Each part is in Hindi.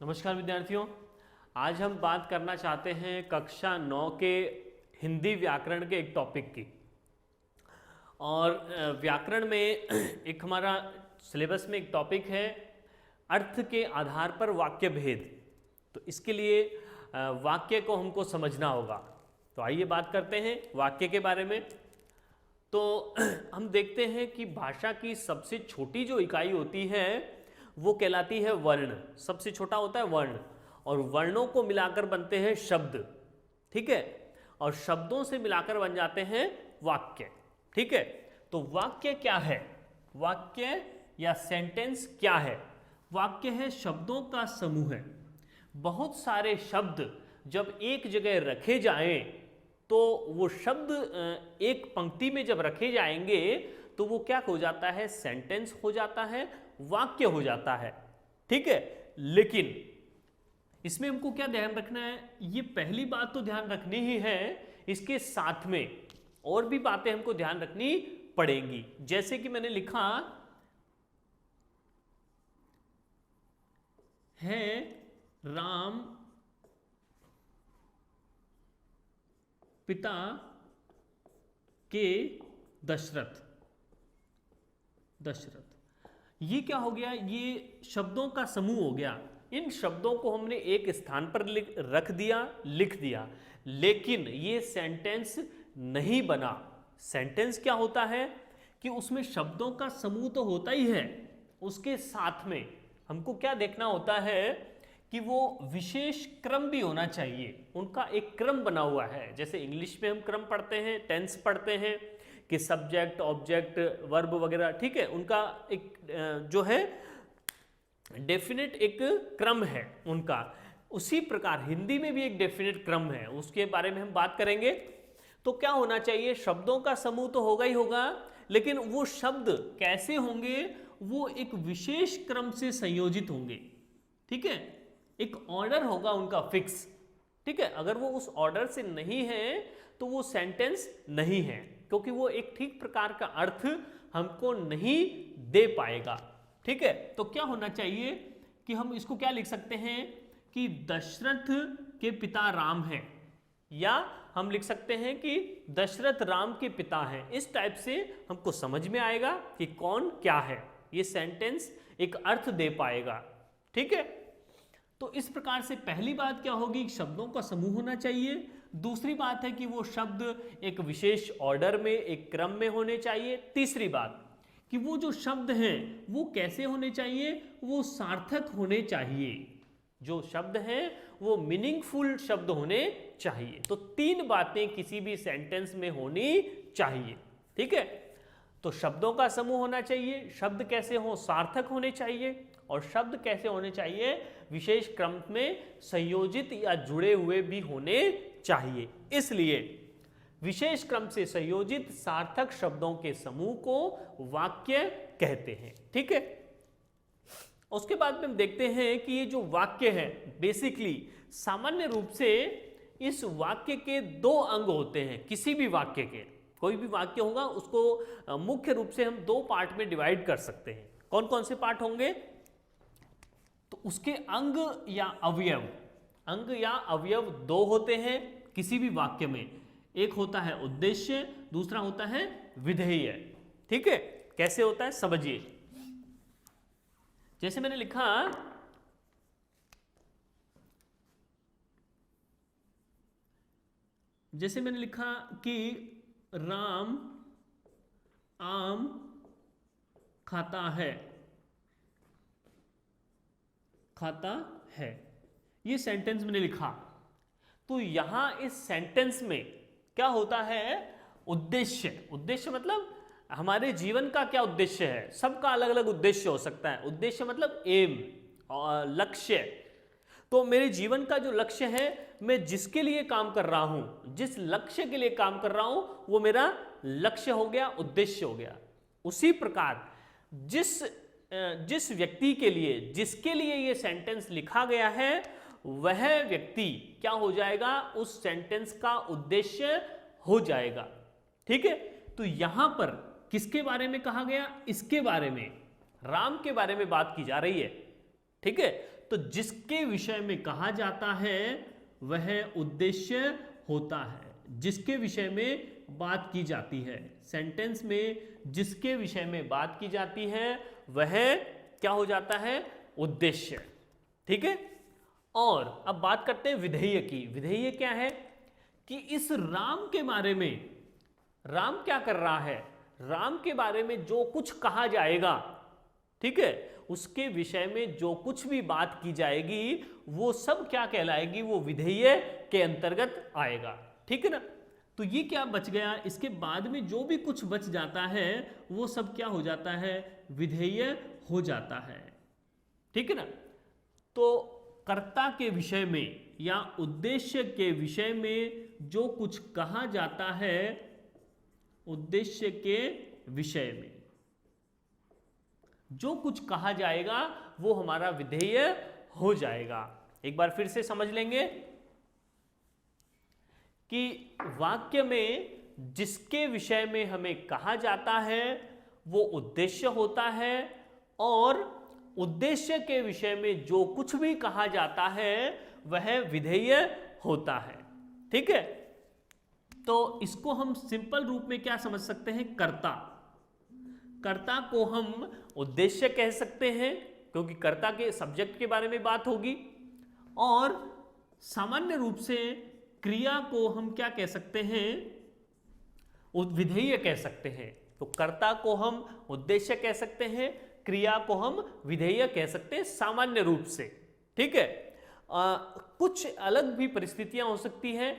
नमस्कार विद्यार्थियों, आज हम बात करना चाहते हैं कक्षा 9 के हिंदी व्याकरण के एक टॉपिक की। और व्याकरण में एक हमारा सिलेबस में एक टॉपिक है अर्थ के आधार पर वाक्य भेद। तो इसके लिए वाक्य को हमको समझना होगा। तो आइए बात करते हैं वाक्य के बारे में। तो हम देखते हैं कि भाषा की सबसे छोटी जो इकाई होती है वो कहलाती है वर्ण। सबसे छोटा होता है वर्ण, और वर्णों को मिलाकर बनते हैं शब्द, ठीक है। और शब्दों से मिलाकर बन जाते हैं वाक्य, ठीक है। तो वाक्य क्या है? वाक्य या सेंटेंस क्या है? वाक्य है शब्दों का समूह है। बहुत सारे शब्द जब एक जगह रखे जाएं तो वो शब्द एक पंक्ति में जब रखे जाएंगे तो वो क्या हो जाता है? सेंटेंस हो जाता है, वाक्य हो जाता है, ठीक है। लेकिन इसमें हमको क्या ध्यान रखना है? ये पहली बात तो ध्यान रखनी ही है, इसके साथ में और भी बातें हमको ध्यान रखनी पड़ेंगी। जैसे कि मैंने लिखा है राम पिता के दशरथ। ये क्या हो गया? ये शब्दों का समूह हो गया। इन शब्दों को हमने एक स्थान पर रख दिया, लिख दिया, लेकिन ये सेंटेंस नहीं बना। सेंटेंस क्या होता है कि उसमें शब्दों का समूह तो होता ही है, उसके साथ में हमको क्या देखना होता है कि वो विशेष क्रम भी होना चाहिए। उनका एक क्रम बना हुआ है। जैसे इंग्लिश में हम क्रम पढ़ते हैं, टेंस पढ़ते हैं कि सब्जेक्ट, ऑब्जेक्ट, वर्ब वगैरह, ठीक है। उनका एक जो है डेफिनेट एक क्रम है उनका। उसी प्रकार हिंदी में भी एक डेफिनेट क्रम है, उसके बारे में हम बात करेंगे। तो क्या होना चाहिए? शब्दों का समूह तो होगा ही होगा, लेकिन वो शब्द कैसे होंगे? वो एक विशेष क्रम से संयोजित होंगे, ठीक है। एक ऑर्डर होगा उनका फिक्स, ठीक है। अगर वो उस ऑर्डर से नहीं है तो वो सेंटेंस नहीं है, क्योंकि वो एक ठीक प्रकार का अर्थ हमको नहीं दे पाएगा, ठीक है। तो क्या होना चाहिए कि हम इसको क्या लिख सकते हैं कि दशरथ के पिता राम हैं, या हम लिख सकते हैं कि दशरथ राम के पिता हैं। इस टाइप से हमको समझ में आएगा कि कौन क्या है। ये सेंटेंस एक अर्थ दे पाएगा, ठीक है। तो इस प्रकार से पहली बात क्या होगी? शब्दों का समूह होना चाहिए। दूसरी बात है कि वो शब्द एक विशेष ऑर्डर में, एक क्रम में होने चाहिए। तीसरी बात कि वो जो शब्द हैं वो कैसे होने चाहिए? वो सार्थक होने चाहिए। जो शब्द हैं वो मीनिंगफुल शब्द होने चाहिए। तो तीन बातें किसी भी सेंटेंस में होनी चाहिए, ठीक है। तो शब्दों का समूह होना चाहिए, शब्द कैसे हो? सार्थक होने चाहिए। और शब्द कैसे होने चाहिए? विशेष क्रम में संयोजित या जुड़े हुए भी होने चाहिए। इसलिए विशेष क्रम से संयोजित सार्थक शब्दों के समूह को वाक्य कहते हैं, ठीक है। उसके बाद में हम देखते हैं कि ये जो वाक्य है, बेसिकली सामान्य रूप से इस वाक्य के दो अंग होते हैं। किसी भी वाक्य के, कोई भी वाक्य होगा उसको मुख्य रूप से हम दो पार्ट में डिवाइड कर सकते हैं। कौन कौन से पार्ट होंगे? तो उसके अंग या अवयव, अंग या अवयव दो होते हैं किसी भी वाक्य में। एक होता है उद्देश्य, दूसरा होता है विधेय, ठीक है। कैसे होता है समझिए। जैसे मैंने लिखा कि राम आम खाता है, ये सेंटेंस मैंने लिखा। तो यहां इस सेंटेंस में क्या होता है? उद्देश्य। उद्देश्य मतलब हमारे जीवन का क्या उद्देश्य है? सबका अलग अलग उद्देश्य हो सकता है। उद्देश्य मतलब एम और लक्ष्य। तो मेरे जीवन का जो लक्ष्य है, मैं जिसके लिए काम कर रहा हूं, जिस लक्ष्य के लिए काम कर रहा हूं, वो मेरा लक्ष्य हो गया, उद्देश्य हो गया। उसी प्रकार जिस व्यक्ति के लिए, जिसके लिए ये सेंटेंस लिखा गया है, वह व्यक्ति क्या हो जाएगा? उस सेंटेंस का उद्देश्य हो जाएगा, ठीक है। तो यहां पर किसके बारे में कहा गया? इसके बारे में, राम के बारे में बात की जा रही है, ठीक है। तो जिसके विषय में कहा जाता है वह उद्देश्य होता है। जिसके विषय में बात की जाती है, सेंटेंस में जिसके विषय में बात की जाती है वह क्या हो जाता है, उद्देश्य। ठीक है। और अब बात करते हैं विधेय की। विधेय क्या है कि इस राम के बारे में, राम क्या कर रहा है, राम के बारे में जो कुछ कहा जाएगा, ठीक है, उसके विषय में जो कुछ भी बात की जाएगी वो सब क्या कहलाएगी, वो विधेय के अंतर्गत आएगा। ठीक है ना। तो ये क्या बच गया, इसके बाद में जो भी कुछ बच जाता है वो सब क्या हो जाता है, विधेय हो जाता है। ठीक है ना। तो कर्ता के विषय में या उद्देश्य के विषय में जो कुछ कहा जाता है, उद्देश्य के विषय में जो कुछ कहा जाएगा वो हमारा विधेय हो जाएगा। एक बार फिर से समझ लेंगे कि वाक्य में जिसके विषय में हमें कहा जाता है वो उद्देश्य होता है, और उद्देश्य के विषय में जो कुछ भी कहा जाता है वह विधेय होता है। ठीक है। तो इसको हम सिंपल रूप में क्या समझ सकते हैं, कर्ता। कर्ता को हम उद्देश्य कह सकते हैं क्योंकि कर्ता के सब्जेक्ट के बारे में बात होगी, और सामान्य रूप से क्रिया को हम क्या कह सकते हैं, विधेय कह सकते हैं। तो कर्ता को हम उद्देश्य कह सकते हैं, क्रिया को हम विधेय कह सकते हैं सामान्य रूप से। ठीक है। कुछ अलग भी परिस्थितियां हो सकती हैं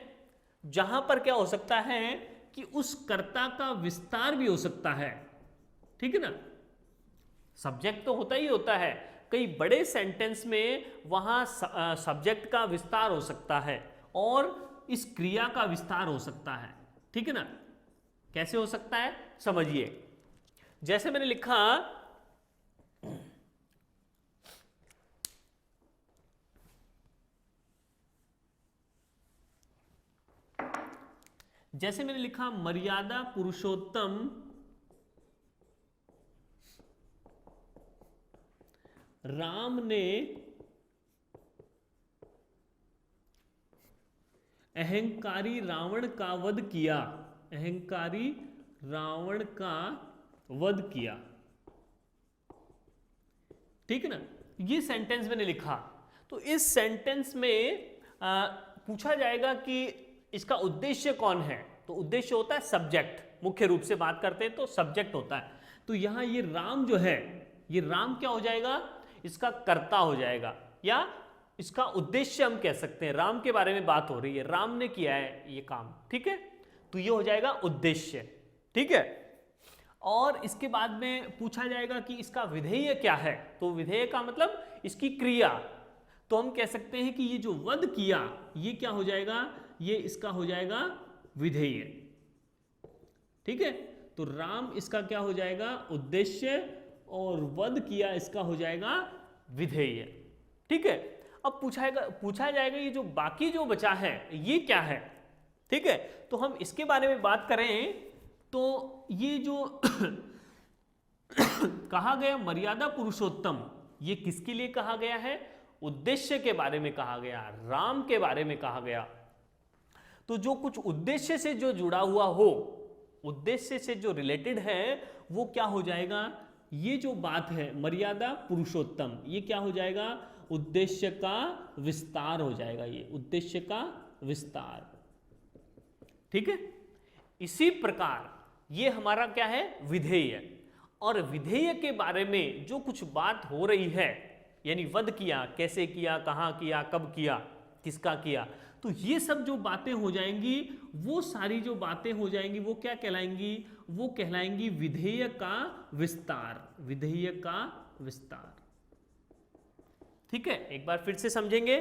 जहां पर क्या हो सकता है कि उस कर्ता का विस्तार भी हो सकता है। ठीक है ना। सब्जेक्ट तो होता ही होता है, कई बड़े सेंटेंस में वहां सब्जेक्ट का विस्तार हो सकता है और इस क्रिया का विस्तार हो सकता है। ठीक है ना। कैसे हो सकता है समझिए। जैसे मैंने लिखा, जैसे मैंने लिखा मर्यादा पुरुषोत्तम राम ने अहंकारी रावण का वध किया। अहंकारी रावण का वध किया। ठीक है ना। ये सेंटेंस मैंने लिखा। तो इस सेंटेंस में पूछा जाएगा कि इसका उद्देश्य कौन है। तो उद्देश्य होता है सब्जेक्ट। मुख्य रूप से बात करते हैं तो सब्जेक्ट होता है। तो यहां ये राम जो है, ये राम क्या हो जाएगा, इसका कर्ता हो जाएगा, या इसका उद्देश्य हम कह सकते हैं। राम के बारे में बात हो रही है, राम ने किया है ये काम। ठीक है। तो ये हो जाएगा उद्देश्य। ठीक है। और इसके बाद में पूछा जाएगा कि इसका विधेय क्या है। तो विधेय का मतलब इसकी क्रिया। तो हम कह सकते हैं कि ये जो वध किया ये क्या हो जाएगा, ये इसका हो जाएगा विधेय। ठीक है। तो राम इसका क्या हो जाएगा, उद्देश्य, और वध किया इसका हो जाएगा विधेय। ठीक है। अब पूछा जाएगा ये जो बाकी जो बचा है ये क्या है। ठीक है। तो हम इसके बारे में बात करें तो ये जो कहा गया मर्यादा पुरुषोत्तम, ये किसके लिए कहा गया है, उद्देश्य के बारे में कहा गया, राम के बारे में कहा गया। तो जो कुछ उद्देश्य से जो जुड़ा हुआ हो, उद्देश्य से जो रिलेटेड है वो क्या हो जाएगा, ये जो बात है मर्यादा पुरुषोत्तम, ये क्या हो जाएगा, उद्देश्य का विस्तार हो जाएगा। ये उद्देश्य का विस्तार। ठीक है। इसी प्रकार ये हमारा क्या है, विधेय। और विधेय के बारे में जो कुछ बात हो रही है, यानी वध किया, कैसे किया, कहाँ किया, कब किया, किसका किया, तो ये सब जो बातें हो जाएंगी, वो सारी जो बातें हो जाएंगी वो क्या कहलाएंगी, वो कहलाएंगी विधेय का विस्तार। विधेय का विस्तार। ठीक है। एक बार फिर से समझेंगे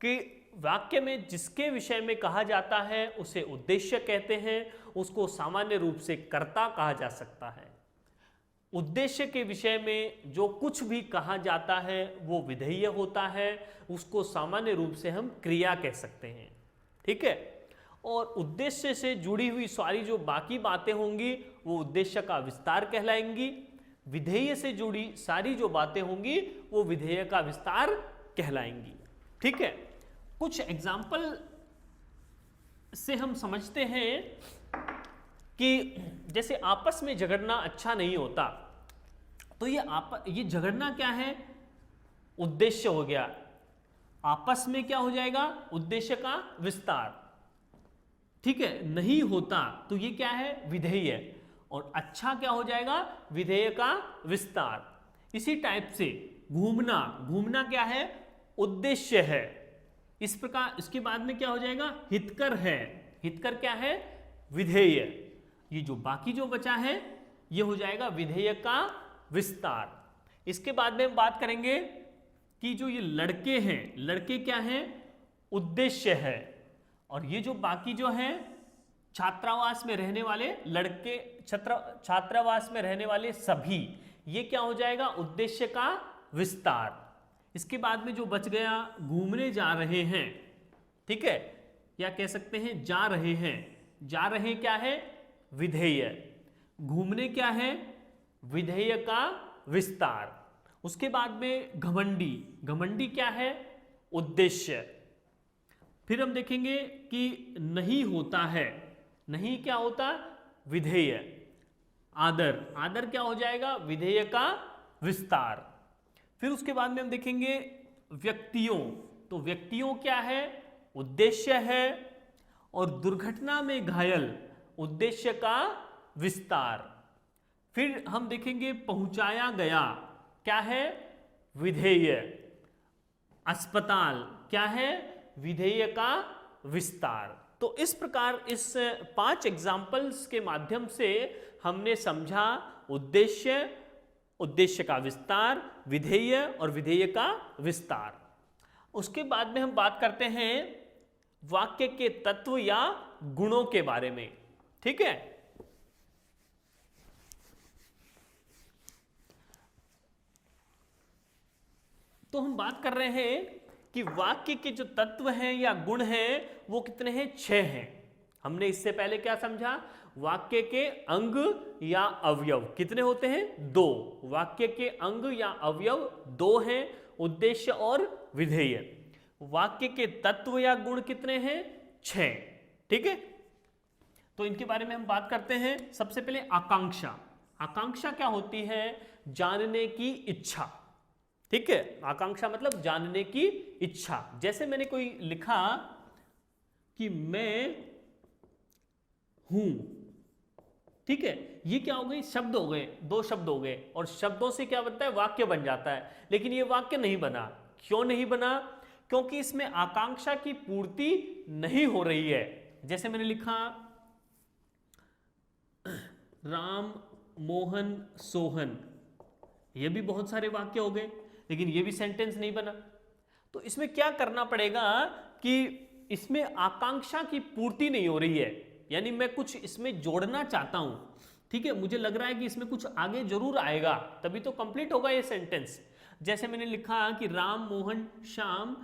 कि वाक्य में जिसके विषय में कहा जाता है उसे उद्देश्य कहते हैं, उसको सामान्य रूप से कर्ता कहा जा सकता है। उद्देश्य के विषय में जो कुछ भी कहा जाता है वो विधेय होता है, उसको सामान्य रूप से हम क्रिया कह सकते हैं। ठीक है। और उद्देश्य से जुड़ी हुई सारी जो बाकी बातें होंगी वो उद्देश्य का विस्तार कहलाएंगी। विधेय से जुड़ी सारी जो बातें होंगी वो विधेय का विस्तार कहलाएंगी। ठीक है, कुछ एग्जाम्पल से हम समझते हैं कि जैसे आपस में झगड़ना अच्छा नहीं होता, तो ये झगड़ना क्या है, उद्देश्य हो गया। आपस में क्या हो जाएगा, उद्देश्य का विस्तार। ठीक है, नहीं होता तो ये क्या है, विधेय। और अच्छा क्या हो जाएगा, विधेय का विस्तार। इसी टाइप से घूमना, घूमना क्या है, उद्देश्य है। इस प्रकार इसके बाद में क्या हो जाएगा, हितकर है। हितकर क्या है, विधेय। ये जो बाकी जो बचा है ये हो जाएगा विधेय का विस्तार। इसके बाद में हम बात करेंगे कि जो ये लड़के हैं, लड़के क्या हैं, उद्देश्य है। और ये जो बाकी जो हैं छात्रावास में रहने वाले लड़के, छात्रावास में रहने वाले सभी, ये क्या हो जाएगा, उद्देश्य का विस्तार। इसके बाद में जो बच गया, घूमने जा रहे हैं। ठीक है, या कह सकते हैं जा रहे हैं। जा रहे क्या है, विधेय। घूमने क्या है, विधेय का विस्तार। उसके बाद में घमंडी, घमंडी क्या है, उद्देश्य। फिर हम देखेंगे कि नहीं होता है, नहीं क्या होता, विधेय। आदर, आदर क्या हो जाएगा, विधेय का विस्तार। फिर उसके बाद में हम देखेंगे व्यक्तियों, तो व्यक्तियों क्या है, उद्देश्य है। और दुर्घटना में घायल, उद्देश्य का विस्तार। फिर हम देखेंगे पहुंचाया गया, क्या है, विधेय। अस्पताल क्या है, विधेय का विस्तार। तो इस प्रकार इस 5 एग्जाम्पल्स के माध्यम से हमने समझा उद्देश्य, उद्देश्य का विस्तार, विधेय और विधेय का विस्तार। उसके बाद में हम बात करते हैं वाक्य के तत्व या गुणों के बारे में। ठीक है, तो हम बात कर रहे हैं कि वाक्य के जो तत्व हैं या गुण हैं वो कितने हैं, 6 हैं। हमने इससे पहले क्या समझा, वाक्य के अंग या अवयव कितने होते हैं, 2। वाक्य के अंग या अवयव 2 हैं, उद्देश्य और विधेय। वाक्य के तत्व या गुण कितने हैं, 6। ठीक है, तो इनके बारे में हम बात करते हैं। सबसे पहले आकांक्षा। आकांक्षा क्या होती है, जानने की इच्छा। ठीक है, आकांक्षा मतलब जानने की इच्छा। जैसे मैंने कोई लिखा कि मैं हूं, ठीक है, ये क्या हो गई, शब्द हो गए, 2 शब्द हो गए। और शब्दों से क्या बनता है, वाक्य बन जाता है। लेकिन ये वाक्य नहीं बना। क्यों नहीं बना, क्योंकि इसमें आकांक्षा की पूर्ति नहीं हो रही है। जैसे मैंने लिखा राम मोहन सोहन, ये भी बहुत सारे वाक्य हो गए, लेकिन ये भी सेंटेंस नहीं बना। तो इसमें क्या करना पड़ेगा कि इसमें आकांक्षा की पूर्ति नहीं हो रही है, यानी मैं कुछ इसमें जोड़ना चाहता हूं। ठीक है, मुझे लग रहा है कि इसमें कुछ आगे जरूर आएगा, तभी तो कंप्लीट होगा ये सेंटेंस। जैसे मैंने लिखा कि राम मोहन श्याम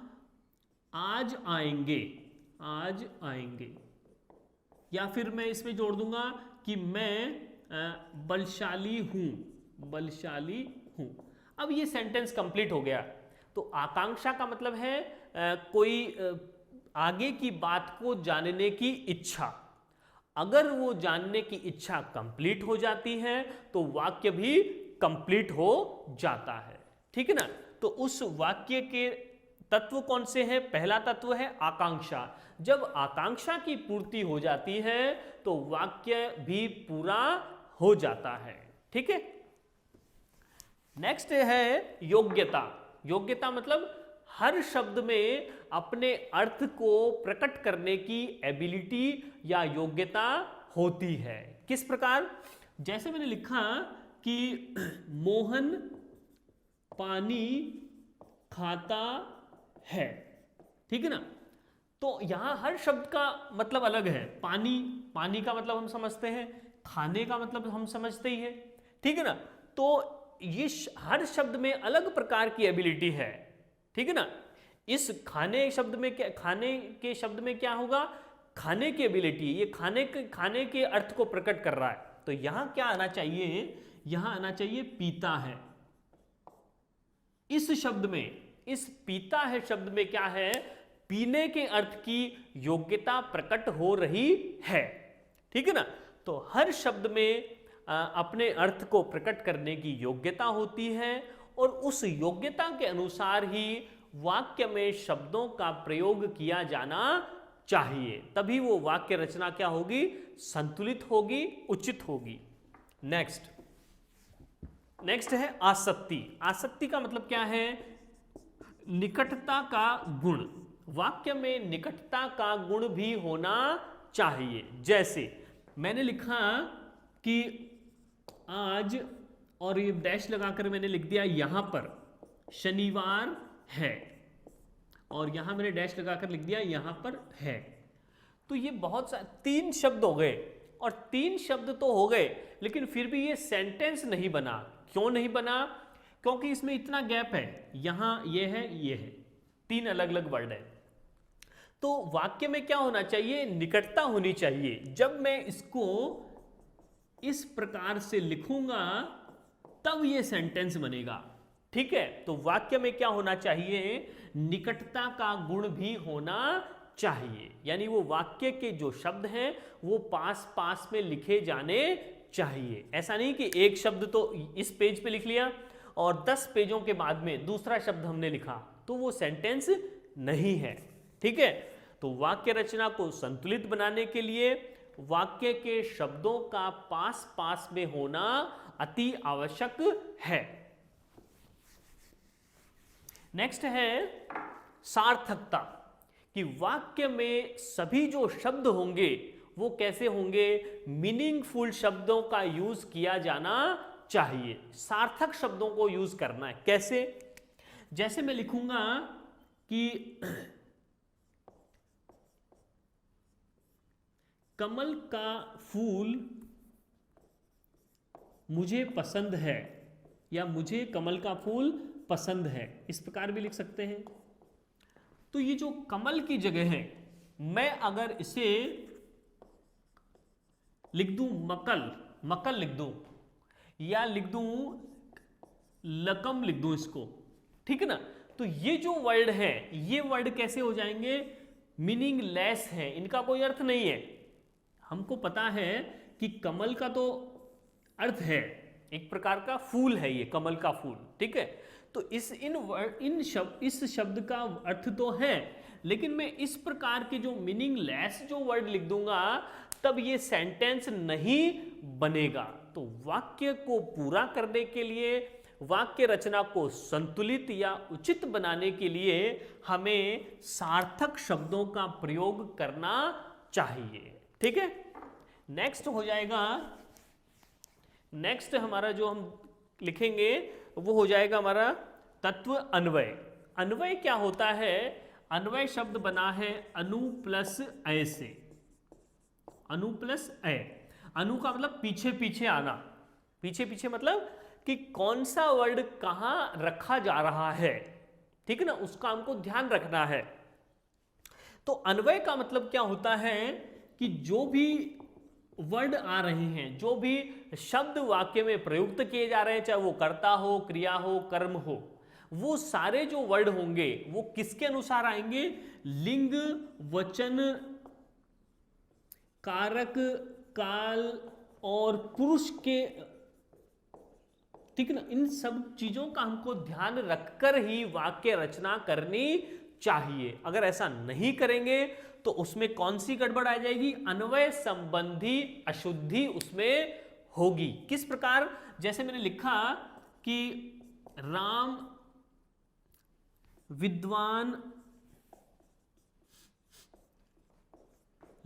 आज आएंगे, आज आएंगे। या फिर मैं इसमें जोड़ दूंगा कि मैं बलशाली हूं, बलशाली हूं। अब ये सेंटेंस कंप्लीट हो गया। तो आकांक्षा का मतलब है कोई आगे की बात को जानने की इच्छा। अगर वो जानने की इच्छा कंप्लीट हो जाती है तो वाक्य भी कंप्लीट हो जाता है। ठीक है ना, तो उस वाक्य के तत्व कौन से हैं, पहला तत्व है आकांक्षा। जब आकांक्षा की पूर्ति हो जाती है तो वाक्य भी पूरा हो जाता है। ठीक है, नेक्स्ट है योग्यता। योग्यता मतलब हर शब्द में अपने अर्थ को प्रकट करने की एबिलिटी या योग्यता होती है। किस प्रकार, जैसे मैंने लिखा कि मोहन पानी खाता है। ठीक है ना, तो यहां हर शब्द का मतलब अलग है। पानी, पानी का मतलब हम समझते हैं, खाने का मतलब हम समझते ही है। ठीक है ना, तो ये हर शब्द में अलग प्रकार की एबिलिटी है। ठीक है ना, इस खाने शब्द में क्या, खाने के शब्द में क्या होगा, खाने की एबिलिटी, ये खाने के अर्थ को प्रकट कर रहा है। तो यहां क्या आना चाहिए, यहां आना चाहिए पीता है। इस शब्द में, इस पीता है शब्द में क्या है, पीने के अर्थ की योग्यता प्रकट हो रही है। ठीक है ना, तो हर शब्द में अपने अर्थ को प्रकट करने की योग्यता होती है और उस योग्यता के अनुसार ही वाक्य में शब्दों का प्रयोग किया जाना चाहिए, तभी वो वाक्य रचना क्या होगी, संतुलित होगी, उचित होगी। नेक्स्ट है आसक्ति। आसक्ति का मतलब क्या है, निकटता का गुण। वाक्य में निकटता का गुण भी होना चाहिए। जैसे मैंने लिखा कि आज, और ये डैश लगाकर मैंने लिख दिया यहां पर शनिवार है, और यहां मैंने डैश लगाकर लिख दिया यहां पर है। तो ये बहुत सा 3 शब्द हो गए, और 3 शब्द तो हो गए, लेकिन फिर भी ये सेंटेंस नहीं बना। क्यों नहीं बना, क्योंकि इसमें इतना गैप है, यहां ये है, ये है, 3 अलग अलग वर्ड है। तो वाक्य में क्या होना चाहिए, निकटता होनी चाहिए। जब मैं इसको इस प्रकार से लिखूंगा तब ये सेंटेंस बनेगा। ठीक है, तो वाक्य में क्या होना चाहिए, निकटता का गुण भी होना चाहिए, यानी वो वाक्य के जो शब्द हैं वो पास पास में लिखे जाने चाहिए। ऐसा नहीं कि एक शब्द तो इस पेज पे लिख लिया और 10 पेजों के बाद में दूसरा शब्द हमने लिखा, तो वो सेंटेंस नहीं है। ठीक है, तो वाक्य रचना को संतुलित बनाने के लिए वाक्य के शब्दों का पास पास में होना अति आवश्यक है। नेक्स्ट है सार्थकता, कि वाक्य में सभी जो शब्द होंगे वो कैसे होंगे, मीनिंगफुल शब्दों का यूज किया जाना चाहिए, सार्थक शब्दों को यूज करना है। कैसे, जैसे मैं लिखूंगा कि कमल का फूल मुझे पसंद है, या मुझे कमल का फूल पसंद है, इस प्रकार भी लिख सकते हैं। तो ये जो कमल की जगह है, मैं अगर इसे लिख दूं मकल, मकल लिख दूं, या लिख दूं लकम लिख दूं इसको, ठीक है ना, तो ये जो वर्ड है, ये वर्ड कैसे हो जाएंगे, मीनिंगलेस है, इनका कोई अर्थ नहीं है। हमको पता है कि कमल का तो अर्थ है, एक प्रकार का फूल है ये, कमल का फूल, ठीक है। तो इस शब्द का अर्थ तो है, लेकिन मैं इस प्रकार के जो मीनिंगलेस जो वर्ड लिख दूंगा तब ये सेंटेंस नहीं बनेगा। तो वाक्य को पूरा करने के लिए, वाक्य रचना को संतुलित या उचित बनाने के लिए हमें सार्थक शब्दों का प्रयोग करना चाहिए। ठीक है, नेक्स्ट हो जाएगा, नेक्स्ट हमारा जो हम लिखेंगे वो हो जाएगा हमारा तत्व अन्वय। अन्वय क्या होता है, अन्वय शब्द बना है अनु प्लस अय से, अनु प्लस अय। अनु का मतलब पीछे पीछे आना, पीछे पीछे मतलब कि कौन सा वर्ड कहां रखा जा रहा है, ठीक है ना, उसका हमको ध्यान रखना है। तो अन्वय का मतलब क्या होता है कि जो भी वर्ड आ रहे हैं, जो भी शब्द वाक्य में प्रयुक्त किए जा रहे हैं, चाहे वो कर्ता हो, क्रिया हो, कर्म हो, वो सारे जो वर्ड होंगे वो किसके अनुसार आएंगे, लिंग, वचन, कारक, काल और पुरुष के, ठीक है ना, इन सब चीजों का हमको ध्यान रखकर ही वाक्य रचना करनी चाहिए। अगर ऐसा नहीं करेंगे तो उसमें कौन सी गड़बड़ आ जाएगी, अन्वय संबंधी अशुद्धि उसमें होगी। किस प्रकार, जैसे मैंने लिखा कि राम विद्वान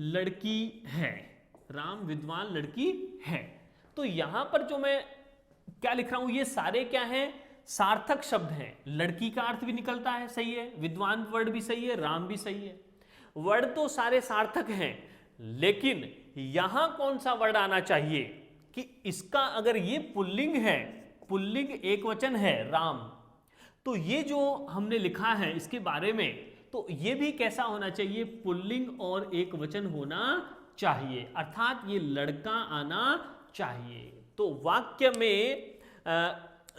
लड़की है, राम विद्वान लड़की है, तो यहां पर जो मैं क्या लिख रहा हूं, ये सारे क्या हैं, सार्थक शब्द हैं। लड़की का अर्थ भी निकलता है, सही है, विद्वान वर्ड भी सही है, राम भी सही है, वर्ड तो सारे सार्थक हैं। लेकिन यहां कौन सा वर्ड आना चाहिए कि इसका, अगर ये पुल्लिंग है, पुल्लिंग एक वचन है राम, तो ये जो हमने लिखा है इसके बारे में, तो ये भी कैसा होना चाहिए, पुल्लिंग और एक वचन होना चाहिए, अर्थात ये लड़का आना चाहिए। तो वाक्य में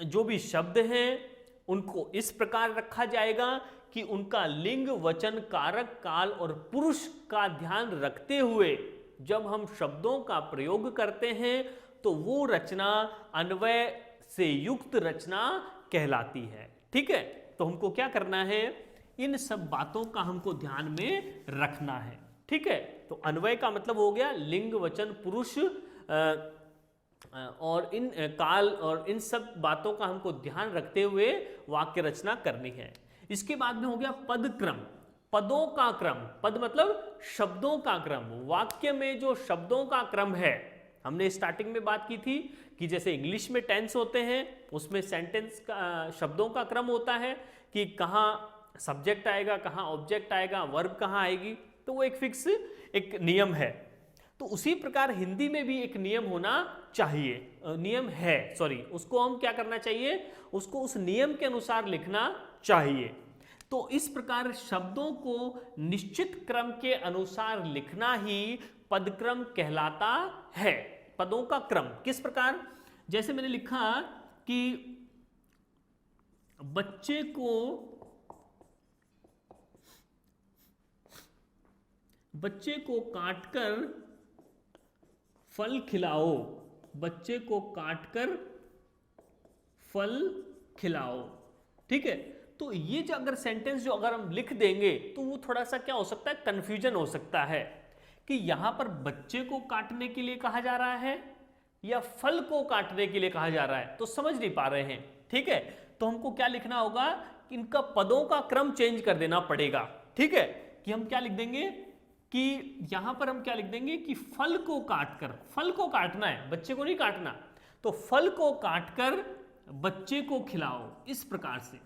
जो भी शब्द हैं उनको इस प्रकार रखा जाएगा कि उनका लिंग, वचन, कारक, काल और पुरुष का ध्यान रखते हुए जब हम शब्दों का प्रयोग करते हैं तो वो रचना अन्वय से युक्त रचना कहलाती है। ठीक है, तो हमको क्या करना है, इन सब बातों का हमको ध्यान में रखना है। ठीक है, तो अन्वय का मतलब हो गया लिंग, वचन, पुरुष और इन काल और इन सब बातों का हमको ध्यान रखते हुए वाक्य रचना करनी है। इसके बाद में हो गया पद क्रम, पदों का क्रम। पद मतलब शब्दों का क्रम। वाक्य में जो शब्दों का क्रम है, हमने स्टार्टिंग में बात की थी कि जैसे इंग्लिश में टेंस होते हैं, उसमें सेंटेंस का शब्दों का क्रम होता है कि कहाँ सब्जेक्ट आएगा, कहाँ ऑब्जेक्ट आएगा, वर्ब कहाँ आएगी, तो वो एक फिक्स एक नियम है। तो उसी प्रकार हिंदी में भी एक नियम होना चाहिए, नियम है, सॉरी, उसको हम क्या करना चाहिए, उसको उस नियम के अनुसार लिखना चाहिए। तो इस प्रकार शब्दों को निश्चित क्रम के अनुसार लिखना ही पदक्रम कहलाता है। पदों का क्रम किस प्रकार, जैसे मैंने लिखा कि बच्चे को काटकर फल खिलाओ, बच्चे को काटकर फल खिलाओ। ठीक है, तो ये जो अगर सेंटेंस जो अगर हम लिख देंगे तो वो थोड़ा सा क्या हो सकता है, कंफ्यूजन हो सकता है कि यहां पर बच्चे को काटने के लिए कहा जा रहा है या फल को काटने के लिए कहा जा रहा है, तो समझ नहीं पा रहे हैं। ठीक है, तो हमको क्या लिखना होगा, इनका पदों का क्रम चेंज कर देना पड़ेगा। ठीक है, कि हम क्या लिख देंगे कि यहां पर हम क्या लिख देंगे कि फल को काटकर, फल को काटना है, बच्चे को नहीं काटना, तो फल को काटकर बच्चे को खिलाओ, इस प्रकार से।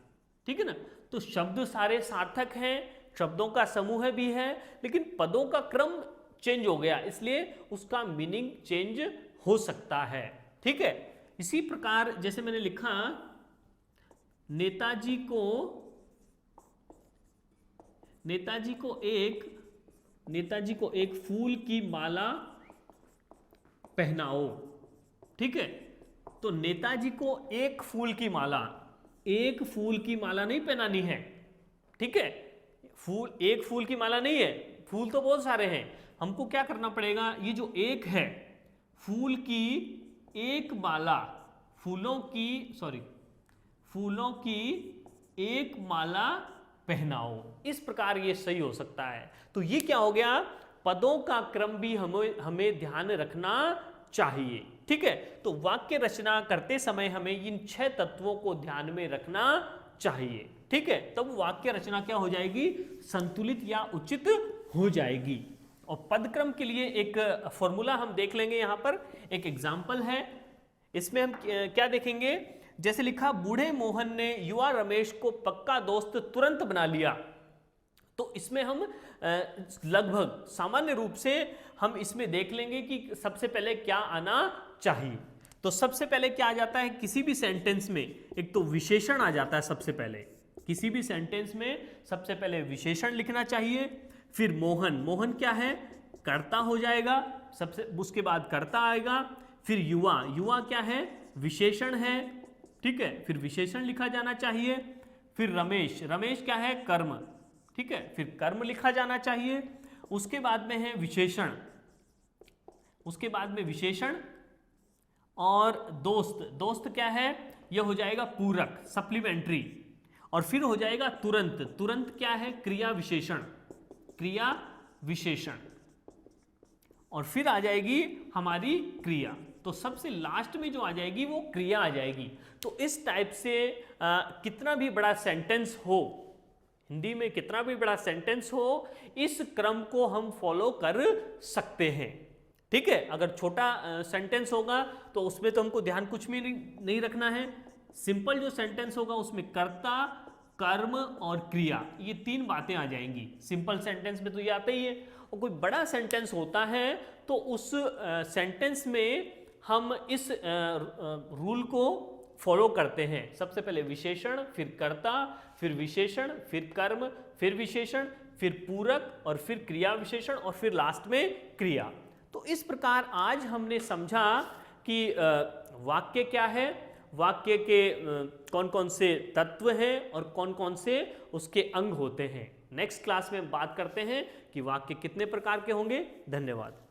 ठीक है ना, तो शब्द सारे सार्थक हैं, शब्दों का समूह भी है, लेकिन पदों का क्रम चेंज हो गया, इसलिए उसका मीनिंग चेंज हो सकता है। ठीक है, इसी प्रकार जैसे मैंने लिखा नेताजी को एक फूल की माला पहनाओ। ठीक है, तो नेताजी को एक फूल की माला नहीं पहनानी है। ठीक है, एक फूल की माला नहीं है, फूल तो बहुत सारे हैं। हमको क्या करना पड़ेगा, ये जो एक है, फूल की एक माला, फूलों की एक माला पहनाओ, इस प्रकार ये सही हो सकता है। तो ये क्या हो गया, पदों का क्रम भी हमें ध्यान रखना चाहिए। ठीक है, तो वाक्य रचना करते समय हमें इन 6 तत्वों को ध्यान में रखना चाहिए। ठीक है, तब वाक्य रचना क्या हो जाएगी, संतुलित या उचित हो जाएगी। और पदक्रम के लिए एक फॉर्मूला हम देख लेंगे, यहां पर एक एग्जाम्पल है, इसमें हम क्या देखेंगे, जैसे लिखा बूढ़े मोहन ने युवा रमेश को पक्का दोस्त तुरंत बना लिया। तो इसमें हम लगभग सामान्य रूप से हम इसमें देख लेंगे कि सबसे पहले क्या आना चाहिए। तो सबसे पहले क्या आ जाता है, किसी भी सेंटेंस में एक तो विशेषण आ जाता है। सबसे पहले किसी भी सेंटेंस में सबसे पहले विशेषण लिखना चाहिए, फिर मोहन क्या है, कर्ता हो जाएगा, सबसे उसके बाद कर्ता आएगा, फिर युवा क्या है, विशेषण है। ठीक है, फिर विशेषण लिखा जाना चाहिए, फिर रमेश क्या है, कर्म। ठीक है, फिर कर्म लिखा जाना चाहिए, उसके बाद में है विशेषण, और दोस्त क्या है, यह हो जाएगा पूरक, सप्लीमेंट्री, और फिर हो जाएगा तुरंत क्या है, क्रिया विशेषण, और फिर आ जाएगी हमारी क्रिया। तो सबसे लास्ट में जो आ जाएगी वो क्रिया आ जाएगी। तो इस टाइप से कितना भी बड़ा सेंटेंस हो, हिंदी में कितना भी बड़ा सेंटेंस हो, इस क्रम को हम फॉलो कर सकते हैं। ठीक है, अगर छोटा सेंटेंस होगा तो उसमें तो हमको ध्यान कुछ भी नहीं रखना है। सिंपल जो सेंटेंस होगा उसमें कर्ता, कर्म और क्रिया, ये 3 बातें आ जाएंगी। सिंपल सेंटेंस में तो ये आता ही है। और कोई बड़ा सेंटेंस होता है तो उस सेंटेंस में हम इस रूल को फॉलो करते हैं। सबसे पहले विशेषण, फिर कर्ता, फिर विशेषण, फिर कर्म, फिर विशेषण, फिर पूरक, और फिर क्रिया विशेषण, और फिर लास्ट में क्रिया। तो इस प्रकार आज हमने समझा कि वाक्य क्या है, वाक्य के कौन कौन से तत्व हैं और कौन कौन से उसके अंग होते हैं। नेक्स्ट क्लास में बात करते हैं कि वाक्य कितने प्रकार के होंगे। धन्यवाद।